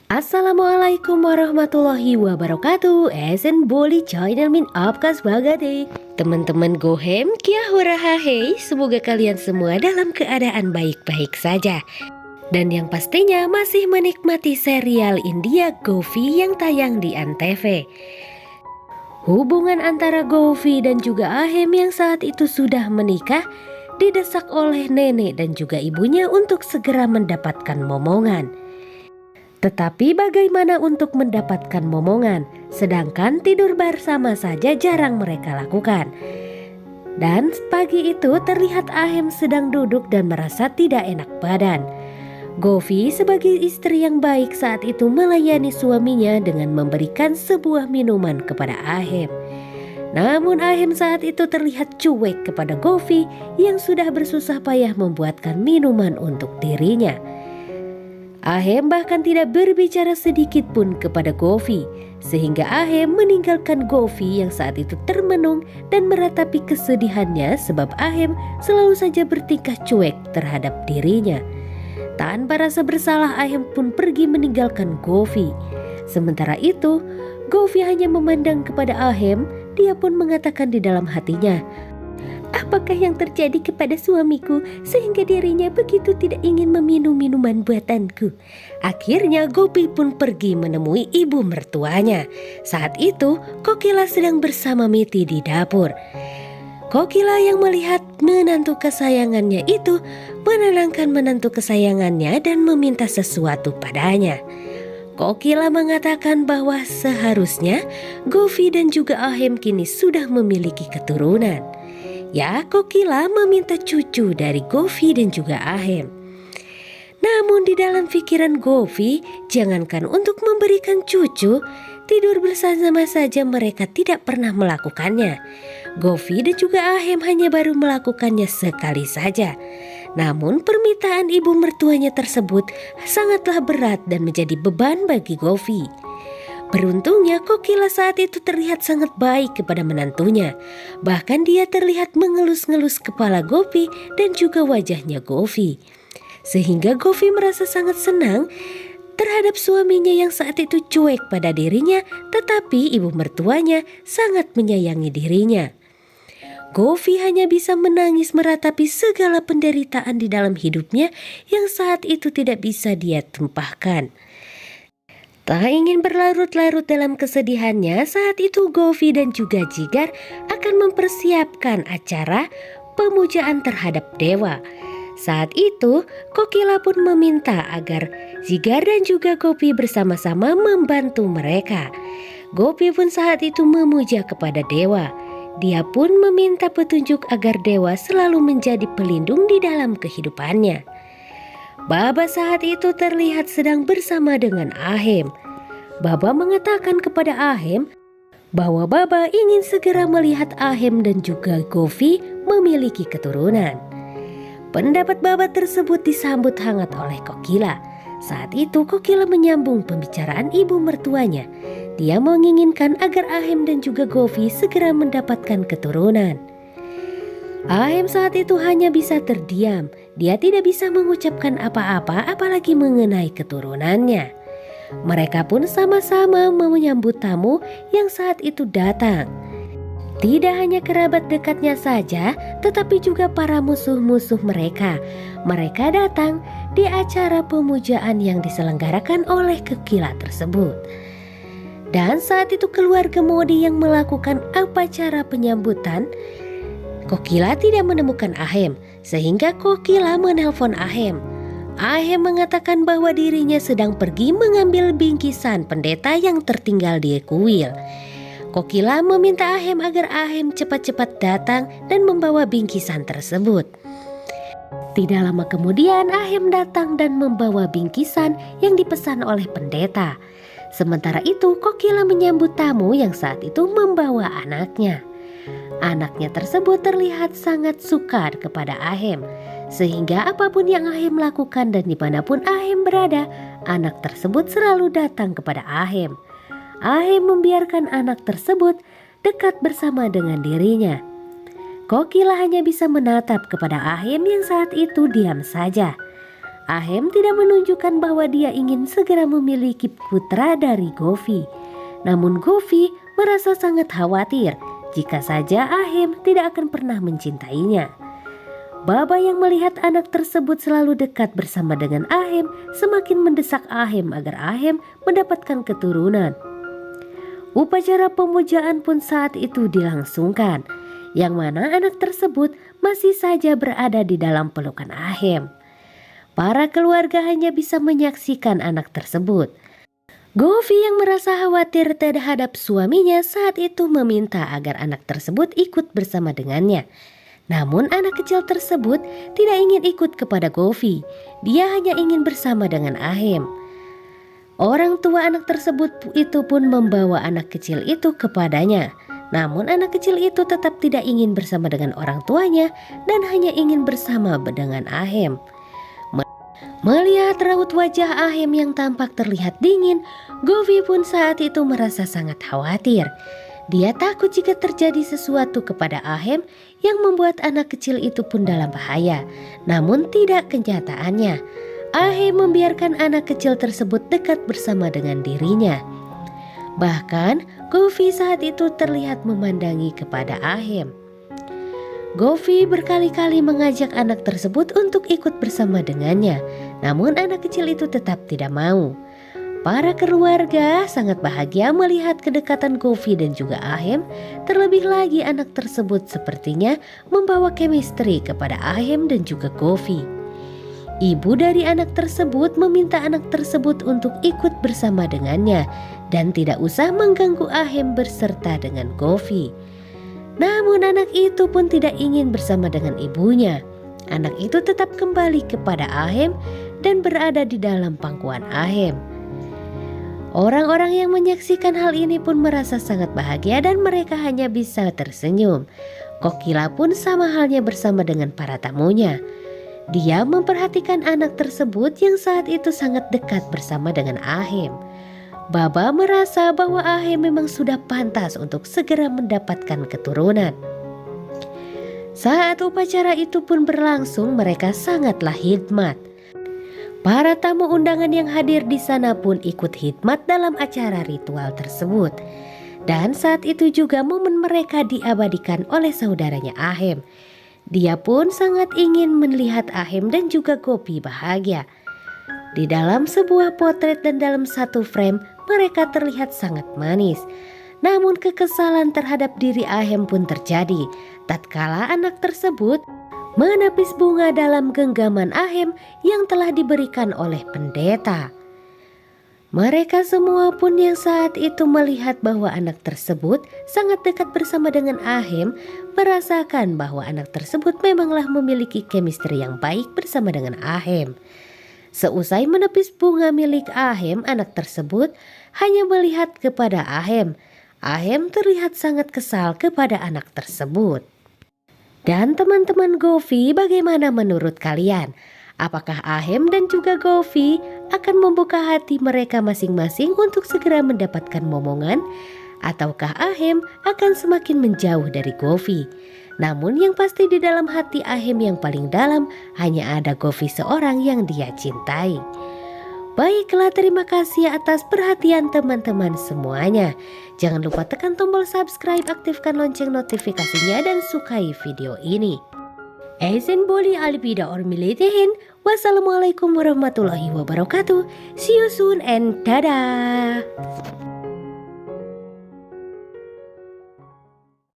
Assalamualaikum warahmatullahi wabarakatuh. Esen boli channel min आपका स्वागत है. Teman-teman Gohem, Kia Hora Hahei. Semoga kalian semua dalam keadaan baik-baik saja. Dan yang pastinya masih menikmati serial India Govi yang tayang di Antv. Hubungan antara Govi dan juga Ahem yang saat itu sudah menikah didesak oleh nenek dan juga ibunya untuk segera mendapatkan momongan. Tetapi bagaimana untuk mendapatkan momongan, sedangkan tidur bersama saja jarang mereka lakukan. Dan pagi itu terlihat Ahem sedang duduk dan merasa tidak enak badan. Govi sebagai istri yang baik saat itu melayani suaminya dengan memberikan sebuah minuman kepada Ahem. Namun Ahem saat itu terlihat cuek kepada Govi yang sudah bersusah payah membuatkan minuman untuk dirinya. Ahem bahkan tidak berbicara sedikit pun kepada Govi, sehingga Ahem meninggalkan Govi yang saat itu termenung dan meratapi kesedihannya sebab Ahem selalu saja bertingkah cuek terhadap dirinya. Tanpa rasa bersalah Ahem pun pergi meninggalkan Govi. Sementara itu, Govi hanya memandang kepada Ahem, dia pun mengatakan di dalam hatinya, "Apakah yang terjadi kepada suamiku sehingga dirinya begitu tidak ingin meminum minuman buatanku?" Akhirnya Gopi pun pergi menemui ibu mertuanya. Saat itu Kokila sedang bersama Miti di dapur. Kokila yang melihat menantu kesayangannya itu menenangkan menantu kesayangannya dan meminta sesuatu padanya. Kokila mengatakan bahwa seharusnya Govi dan juga Ahem kini sudah memiliki keturunan. Ya, Kokila meminta cucu dari Govi dan juga Ahem. Namun di dalam pikiran Govi, jangankan untuk memberikan cucu, tidur bersama saja mereka tidak pernah melakukannya. Govi dan juga Ahem hanya baru melakukannya sekali saja. Namun permintaan ibu mertuanya tersebut sangatlah berat dan menjadi beban bagi Govi. Beruntungnya Kokila saat itu terlihat sangat baik kepada menantunya. Bahkan dia terlihat mengelus-ngelus kepala Govi dan juga wajahnya Govi. Sehingga Govi merasa sangat senang terhadap suaminya yang saat itu cuek pada dirinya, tetapi ibu mertuanya sangat menyayangi dirinya. Govi hanya bisa menangis meratapi segala penderitaan di dalam hidupnya yang saat itu tidak bisa dia tumpahkan. Tak ingin berlarut-larut dalam kesedihannya, saat itu Govi dan juga Jigar akan mempersiapkan acara pemujaan terhadap dewa. Saat itu Kokila pun meminta agar Jigar dan juga Gopi bersama-sama membantu mereka. Gopi pun saat itu memuja kepada dewa. Dia pun meminta petunjuk agar dewa selalu menjadi pelindung di dalam kehidupannya. Baba saat itu terlihat sedang bersama dengan Ahem. Baba mengatakan kepada Ahem bahwa Baba ingin segera melihat Ahem dan juga Govi memiliki keturunan. Pendapat Baba tersebut disambut hangat oleh Kokila. Saat itu Kokila menyambung pembicaraan ibu mertuanya. Dia menginginkan agar Ahem dan juga Govi segera mendapatkan keturunan. Ahem saat itu hanya bisa terdiam. Dia tidak bisa mengucapkan apa-apa apalagi mengenai keturunannya. Mereka pun sama-sama menyambut tamu yang saat itu datang. Tidak hanya kerabat dekatnya saja, tetapi juga para musuh-musuh mereka. Mereka datang di acara pemujaan yang diselenggarakan oleh Kokila tersebut. Dan saat itu keluarga Modi yang melakukan upacara penyambutan, Kokila tidak menemukan Ahem, sehingga Kokila menelpon Ahem. Ahem mengatakan bahwa dirinya sedang pergi mengambil bingkisan pendeta yang tertinggal di kuil. Kokila meminta Ahem agar Ahem cepat-cepat datang dan membawa bingkisan tersebut. Tidak lama kemudian Ahem datang dan membawa bingkisan yang dipesan oleh pendeta. Sementara itu Kokila menyambut tamu yang saat itu membawa anaknya. Anaknya tersebut terlihat sangat suka kepada Ahem, sehingga apapun yang Ahem lakukan dan dimanapun Ahem berada, anak tersebut selalu datang kepada Ahem. Ahem membiarkan anak tersebut dekat bersama dengan dirinya. Kokila hanya bisa menatap kepada Ahem yang saat itu diam saja. Ahem tidak menunjukkan bahwa dia ingin segera memiliki putra dari Govi. Namun Govi merasa sangat khawatir jika saja Ahem tidak akan pernah mencintainya. Baba yang melihat anak tersebut selalu dekat bersama dengan Ahem semakin mendesak Ahem agar Ahem mendapatkan keturunan. Upacara pemujaan pun saat itu dilangsungkan, yang mana anak tersebut masih saja berada di dalam pelukan Ahem. Para keluarga hanya bisa menyaksikan anak tersebut. Govi yang merasa khawatir terhadap suaminya saat itu meminta agar anak tersebut ikut bersama dengannya. Namun anak kecil tersebut tidak ingin ikut kepada Govi. Dia hanya ingin bersama dengan Ahem. Orang tua anak tersebut itu pun membawa anak kecil itu kepadanya. Namun anak kecil itu tetap tidak ingin bersama dengan orang tuanya dan hanya ingin bersama dengan Ahem. Melihat raut wajah Ahem yang tampak terlihat dingin, Govi pun saat itu merasa sangat khawatir. Dia takut jika terjadi sesuatu kepada Ahem yang membuat anak kecil itu pun dalam bahaya. Namun tidak kenyataannya. Ahem membiarkan anak kecil tersebut dekat bersama dengan dirinya. Bahkan Govi saat itu terlihat memandangi kepada Ahem. Govi berkali-kali mengajak anak tersebut untuk ikut bersama dengannya, namun anak kecil itu tetap tidak mau. Para keluarga sangat bahagia melihat kedekatan Govi dan juga Ahem, terlebih lagi anak tersebut sepertinya membawa chemistry kepada Ahem dan juga Govi. Ibu dari anak tersebut meminta anak tersebut untuk ikut bersama dengannya dan tidak usah mengganggu Ahem berserta dengan Govi. Namun anak itu pun tidak ingin bersama dengan ibunya. Anak itu tetap kembali kepada Ahem dan berada di dalam pangkuan Ahem. Orang-orang yang menyaksikan hal ini pun merasa sangat bahagia dan mereka hanya bisa tersenyum. Kokila pun sama halnya bersama dengan para tamunya. Dia memperhatikan anak tersebut yang saat itu sangat dekat bersama dengan Ahem. Baba merasa bahwa Ahem memang sudah pantas untuk segera mendapatkan keturunan. Saat upacara itu pun berlangsung, mereka sangatlah hikmat. Para tamu undangan yang hadir di sana pun ikut hikmat dalam acara ritual tersebut. Dan saat itu juga momen mereka diabadikan oleh saudaranya Ahem. Dia pun sangat ingin melihat Ahem dan juga Gopi bahagia. Di dalam sebuah potret dan dalam satu frame, mereka terlihat sangat manis. Namun kekesalan terhadap diri Ahem pun terjadi tatkala anak tersebut menepis bunga dalam genggaman Ahem yang telah diberikan oleh pendeta. Mereka semua pun yang saat itu melihat bahwa anak tersebut sangat dekat bersama dengan Ahem, merasakan bahwa anak tersebut memanglah memiliki chemistry yang baik bersama dengan Ahem. Seusai menepis bunga milik Ahem, anak tersebut hanya melihat kepada Ahem. Ahem terlihat sangat kesal kepada anak tersebut. Dan teman-teman Govi, bagaimana menurut kalian? Apakah Ahem dan juga Govi akan membuka hati mereka masing-masing untuk segera mendapatkan momongan? Ataukah Ahem akan semakin menjauh dari Govi? Namun yang pasti di dalam hati Ahem yang paling dalam hanya ada Govi seorang yang dia cintai. Baiklah, terima kasih atas perhatian teman-teman semuanya. Jangan lupa tekan tombol subscribe, aktifkan lonceng notifikasinya dan sukai video ini. Ezen Boli Alvida Ormiletihin. Wassalamualaikum warahmatullahi wabarakatuh. See you soon and dadah.